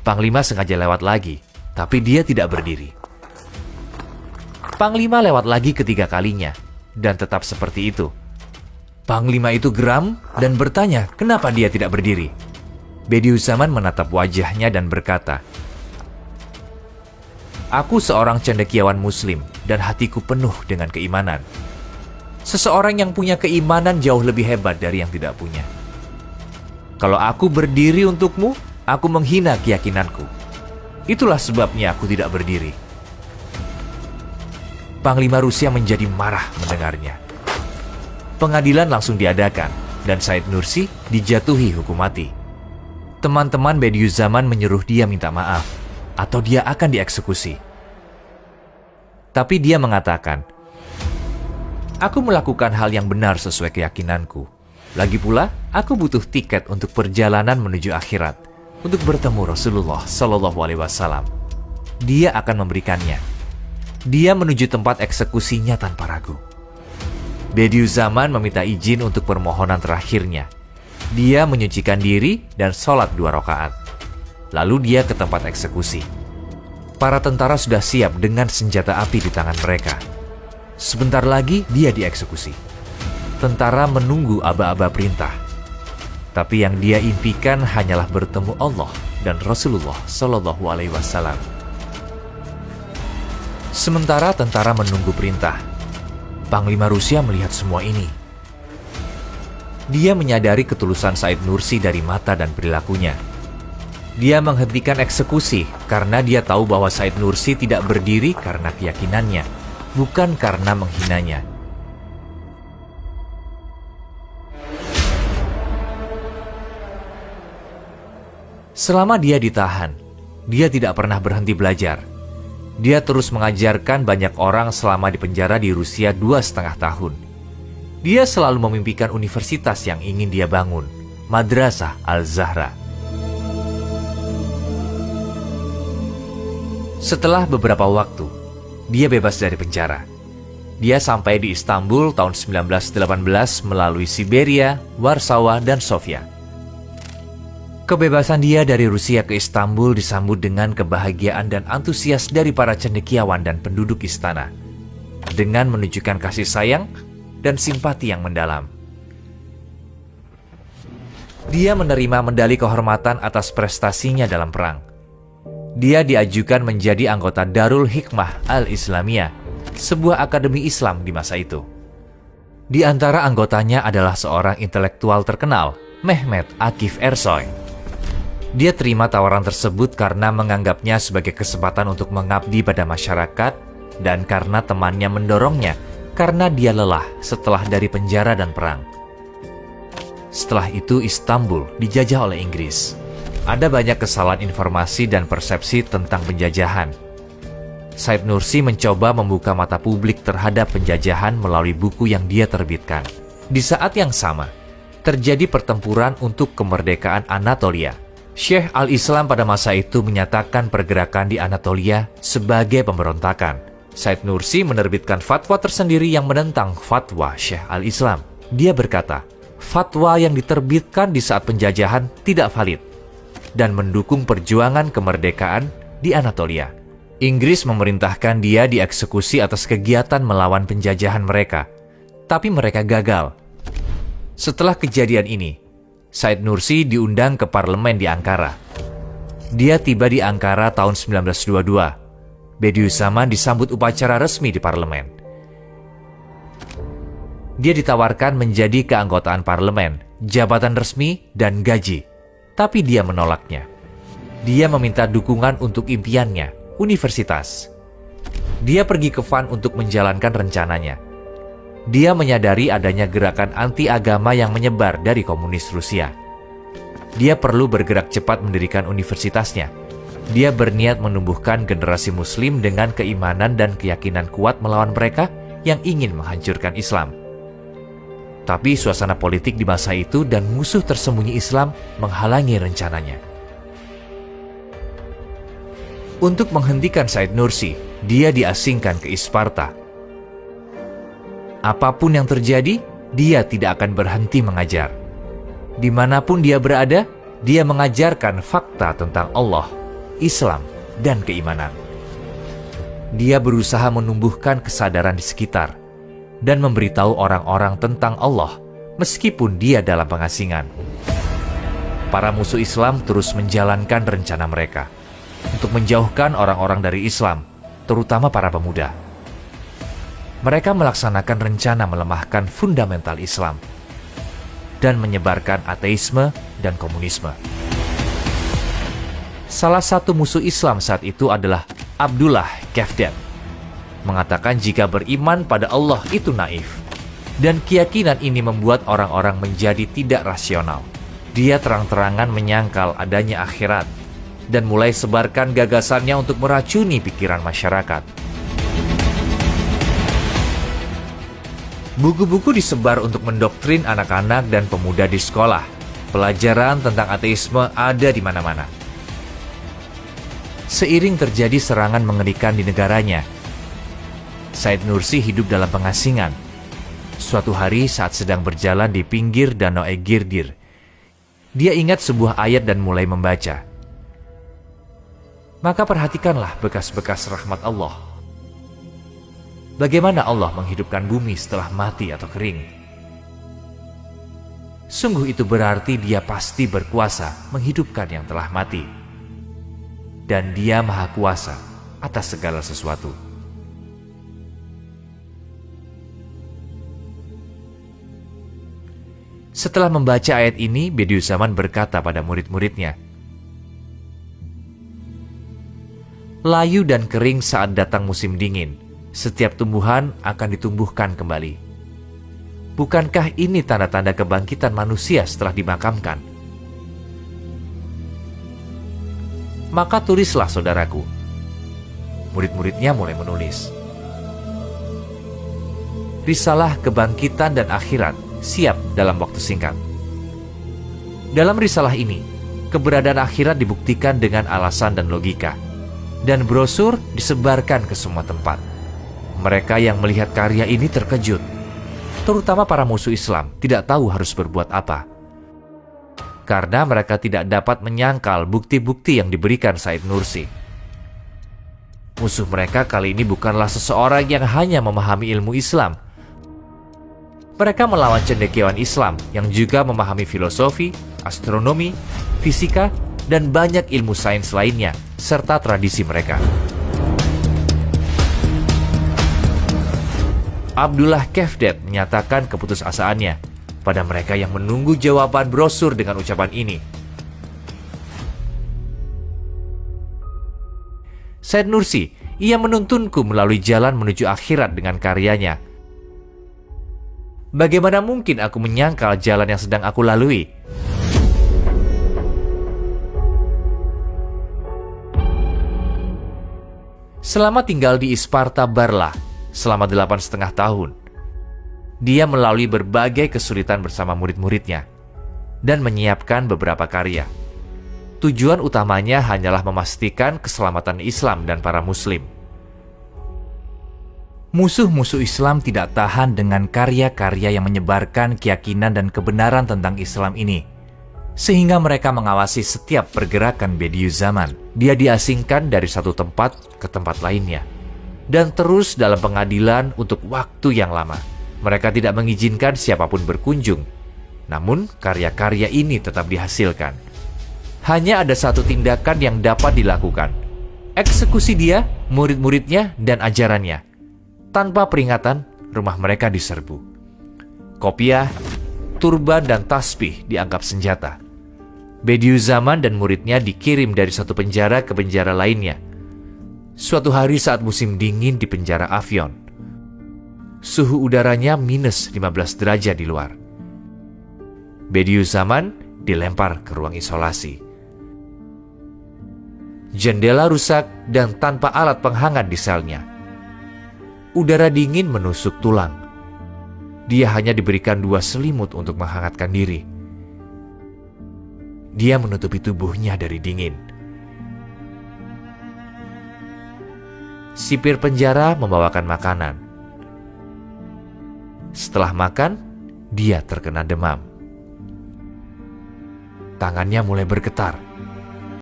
Panglima sengaja lewat lagi, tapi dia tidak berdiri. Panglima lewat lagi ketiga kalinya, dan tetap seperti itu. Panglima itu geram dan bertanya kenapa dia tidak berdiri. Bediüzzaman menatap wajahnya dan berkata, "Aku seorang cendekiawan muslim dan hatiku penuh dengan keimanan. Seseorang yang punya keimanan jauh lebih hebat dari yang tidak punya. Kalau aku berdiri untukmu, aku menghina keyakinanku. Itulah sebabnya aku tidak berdiri." Panglima Rusia menjadi marah mendengarnya. Pengadilan langsung diadakan dan Said Nursi dijatuhi hukum mati. Teman-teman Bediüzzaman menyuruh dia minta maaf atau dia akan dieksekusi. Tapi dia mengatakan, "Aku melakukan hal yang benar sesuai keyakinanku. Lagi pula, aku butuh tiket untuk perjalanan menuju akhirat, untuk bertemu Rasulullah SAW. Dia akan memberikannya." Dia menuju tempat eksekusinya tanpa ragu. Bediüzzaman meminta izin untuk permohonan terakhirnya. Dia menyucikan diri dan sholat 2 rakaat. Lalu dia ke tempat eksekusi. Para tentara sudah siap dengan senjata api di tangan mereka. Sebentar lagi dia dieksekusi. Tentara menunggu aba-aba perintah. Tapi yang dia impikan hanyalah bertemu Allah dan Rasulullah SAW. Sementara tentara menunggu perintah, Panglima Rusia melihat semua ini. Dia menyadari ketulusan Said Nursi dari mata dan perilakunya. Dia menghentikan eksekusi karena dia tahu bahwa Said Nursi tidak berdiri karena keyakinannya, bukan karena menghinanya. Selama dia ditahan, dia tidak pernah berhenti belajar. Dia terus mengajarkan banyak orang selama di penjara di Rusia 2,5 tahun. Dia selalu memimpikan universitas yang ingin dia bangun, Madrasah Al-Zahra. Setelah beberapa waktu, dia bebas dari penjara. Dia sampai di Istanbul tahun 1918 melalui Siberia, Warsawa, dan Sofia. Kebebasan dia dari Rusia ke Istanbul disambut dengan kebahagiaan dan antusias dari para cendekiawan dan penduduk istana, dengan menunjukkan kasih sayang dan simpati yang mendalam. Dia menerima medali kehormatan atas prestasinya dalam perang. Dia diajukan menjadi anggota Darul Hikmah Al-Islamiyah, sebuah akademi Islam di masa itu. Di antara anggotanya adalah seorang intelektual terkenal, Mehmet Akif Ersoy. Dia terima tawaran tersebut karena menganggapnya sebagai kesempatan untuk mengabdi pada masyarakat dan karena temannya mendorongnya karena dia lelah setelah dari penjara dan perang. Setelah itu Istanbul dijajah oleh Inggris. Ada banyak kesalahan informasi dan persepsi tentang penjajahan. Said Nursi mencoba membuka mata publik terhadap penjajahan melalui buku yang dia terbitkan. Di saat yang sama, terjadi pertempuran untuk kemerdekaan Anatolia. Syekh Al-Islam pada masa itu menyatakan pergerakan di Anatolia sebagai pemberontakan. Said Nursi menerbitkan fatwa tersendiri yang menentang fatwa Syekh Al-Islam. Dia berkata, fatwa yang diterbitkan di saat penjajahan tidak valid dan mendukung perjuangan kemerdekaan di Anatolia. Inggris memerintahkan dia dieksekusi atas kegiatan melawan penjajahan mereka, tapi mereka gagal. Setelah kejadian ini, Said Nursi diundang ke parlemen di Ankara. Dia tiba di Ankara tahun 1922. Bediüzzaman disambut upacara resmi di parlemen. Dia ditawarkan menjadi keanggotaan parlemen, jabatan resmi, dan gaji. Tapi dia menolaknya. Dia meminta dukungan untuk impiannya, universitas. Dia pergi ke Van untuk menjalankan rencananya. Dia menyadari adanya gerakan anti-agama yang menyebar dari komunis Rusia. Dia perlu bergerak cepat mendirikan universitasnya. Dia berniat menumbuhkan generasi muslim dengan keimanan dan keyakinan kuat melawan mereka yang ingin menghancurkan Islam. Tapi suasana politik di masa itu dan musuh tersembunyi Islam menghalangi rencananya. Untuk menghentikan Said Nursi, dia diasingkan ke Isparta. Apapun yang terjadi, dia tidak akan berhenti mengajar. Dimanapun dia berada, dia mengajarkan fakta tentang Allah, Islam, dan keimanan. Dia berusaha menumbuhkan kesadaran di sekitar dan memberitahu orang-orang tentang Allah meskipun dia dalam pengasingan. Para musuh Islam terus menjalankan rencana mereka untuk menjauhkan orang-orang dari Islam, terutama para pemuda. Mereka melaksanakan rencana melemahkan fundamental Islam dan menyebarkan ateisme dan komunisme. Salah satu musuh Islam saat itu adalah Abdullah Kefdem, mengatakan jika beriman pada Allah itu naif, dan keyakinan ini membuat orang-orang menjadi tidak rasional. Dia terang-terangan menyangkal adanya akhirat dan mulai sebarkan gagasannya untuk meracuni pikiran masyarakat. Buku-buku disebar untuk mendoktrin anak-anak dan pemuda di sekolah. Pelajaran tentang ateisme ada di mana-mana. Seiring terjadi serangan mengerikan di negaranya, Said Nursi hidup dalam pengasingan. Suatu hari saat sedang berjalan di pinggir Danau Egirdir, dia ingat sebuah ayat dan mulai membaca. Maka perhatikanlah bekas-bekas rahmat Allah. Bagaimana Allah menghidupkan bumi setelah mati atau kering? Sungguh itu berarti Dia pasti berkuasa menghidupkan yang telah mati. Dan Dia Maha Kuasa atas segala sesuatu. Setelah membaca ayat ini, Bediüzzaman berkata pada murid-muridnya, layu dan kering saat datang musim dingin, setiap tumbuhan akan ditumbuhkan kembali. Bukankah ini tanda-tanda kebangkitan manusia setelah dimakamkan? Maka tulislah saudaraku. Murid-muridnya mulai menulis. Risalah Kebangkitan dan Akhirat siap dalam waktu singkat. Dalam risalah ini, keberadaan akhirat dibuktikan dengan alasan dan logika, dan brosur disebarkan ke semua tempat. Mereka yang melihat karya ini terkejut, terutama para musuh Islam tidak tahu harus berbuat apa. Karena mereka tidak dapat menyangkal bukti-bukti yang diberikan Said Nursi. Musuh mereka kali ini bukanlah seseorang yang hanya memahami ilmu Islam. Mereka melawan cendekiawan Islam yang juga memahami filosofi, astronomi, fisika, dan banyak ilmu sains lainnya, serta tradisi mereka. Abdullah Kefdem menyatakan keputusasaannya pada mereka yang menunggu jawaban brosur dengan ucapan ini. Said Nursi, ia menuntunku melalui jalan menuju akhirat dengan karyanya. Bagaimana mungkin aku menyangkal jalan yang sedang aku lalui? Selama tinggal di Isparta Barla, selama 8,5 tahun, dia melalui berbagai kesulitan bersama murid-muridnya dan menyiapkan beberapa karya. Tujuan utamanya hanyalah memastikan keselamatan Islam dan para Muslim. Musuh-musuh Islam tidak tahan dengan karya-karya yang menyebarkan keyakinan dan kebenaran tentang Islam ini, sehingga mereka mengawasi setiap pergerakan Bediüzzaman. Dia diasingkan dari satu tempat ke tempat lainnya, dan terus dalam pengadilan untuk waktu yang lama. Mereka tidak mengizinkan siapapun berkunjung, namun karya-karya ini tetap dihasilkan. Hanya ada satu tindakan yang dapat dilakukan: eksekusi dia, murid-muridnya, dan ajarannya. Tanpa peringatan, rumah mereka diserbu. Kopiah, turban, dan tasbih dianggap senjata. Bediüzzaman dan muridnya dikirim dari satu penjara ke penjara lainnya. Suatu hari saat musim dingin di penjara Afyon, suhu udaranya minus 15 derajat di luar. Bediüzzaman dilempar ke ruang isolasi. Jendela rusak dan tanpa alat penghangat di selnya. Udara dingin menusuk tulang. Dia hanya diberikan 2 selimut untuk menghangatkan diri. Dia menutupi tubuhnya dari dingin. Sipir penjara membawakan makanan. Setelah makan, dia terkena demam. Tangannya mulai bergetar